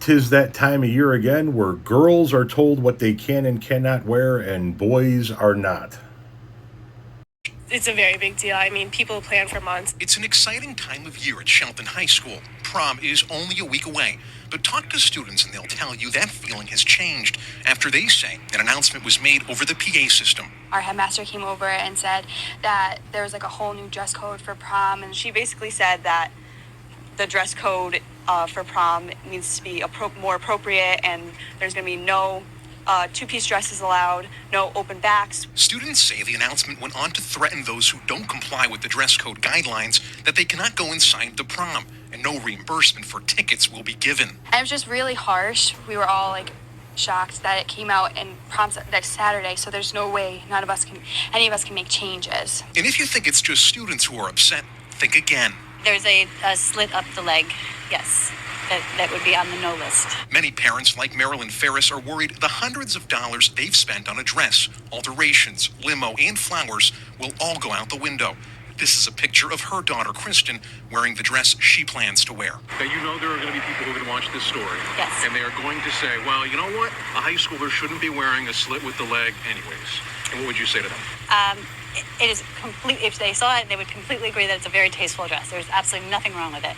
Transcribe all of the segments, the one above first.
'Tis that time of year again where girls are told what they can and cannot wear and boys are not. It's a very big deal. I mean, people plan for months. It's an exciting time of year at Shelton High School. Prom is only a week away, but talk to students and they'll tell you that feeling has changed after they say an announcement was made over the PA system. Our headmaster came over and said that there was like a whole new dress code for prom, and She basically said that the dress code for prom needs to be more appropriate, and there's going to be no two-piece dresses allowed, no open backs. Students say the announcement went on to threaten those who don't comply with the dress code guidelines that they cannot go inside the prom, and no reimbursement for tickets will be given. And it was just really harsh. We were all like shocked that it came out and prom's next Saturday, so there's no way any of us can make changes. And if you think it's just students who are upset, think again. There's a slit up the leg, yes. That would be on the no list. Many parents like Marilyn Ferris are worried the hundreds of dollars they've spent on a dress, alterations, limo, and flowers will all go out the window. This is a picture of her daughter, Kristen, wearing the dress she plans to wear. Now, you know there are going to be people who are going to watch this story. Yes. And they are going to say, well, you know what? A high schooler shouldn't be wearing a slit with the leg anyways. And what would you say to them? It is complete. If they saw it, they would completely agree that it's a very tasteful dress. There's absolutely nothing wrong with it.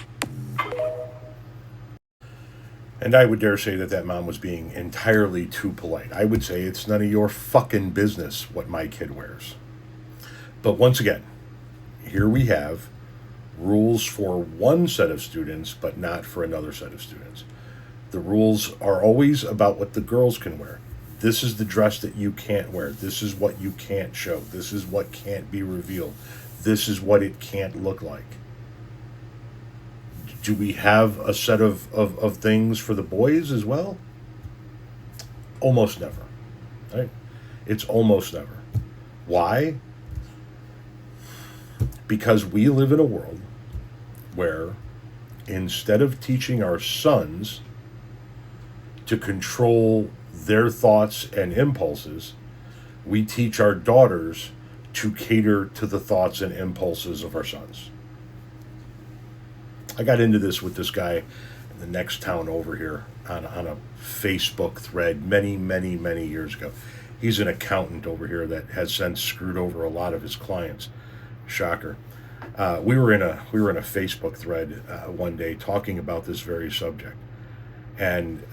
And I would dare say that that mom was being entirely too polite. I would say it's none of your fucking business what my kid wears. But once again, here we have rules for one set of students, but not for another set of students. The rules are always about what the girls can wear. This is the dress that you can't wear. This is what you can't show. This is what can't be revealed. This is what it can't look like. Do we have a set of things for the boys as well? Almost never. Right? It's almost never. Why? Because we live in a world where instead of teaching our sons to control their thoughts and impulses, we teach our daughters to cater to the thoughts and impulses of our sons. I got into this with this guy in the next town over here on a Facebook thread many, many, many years ago. He's an accountant over here that has since screwed over a lot of his clients. Shocker. We were in a Facebook thread one day talking about this very subject, and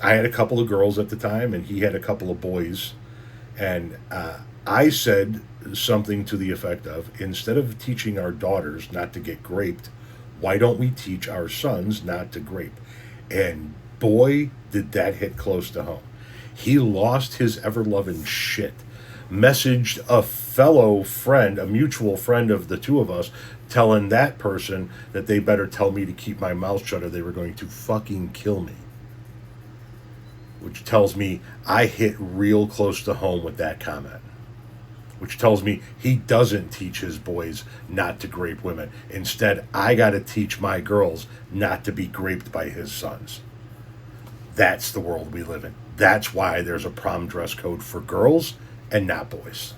I had a couple of girls at the time, and he had a couple of boys, and I said something to the effect of, instead of teaching our daughters not to get graped, why don't we teach our sons not to grape? And boy, did that hit close to home. He lost his ever-loving shit. Messaged a fellow friend, a mutual friend of the two of us, telling that person that they better tell me to keep my mouth shut or they were going to fucking kill me. Which tells me I hit real close to home with that comment. Which tells me he doesn't teach his boys not to grape women. Instead, I got to teach my girls not to be graped by his sons. That's the world we live in. That's why there's a prom dress code for girls and not boys.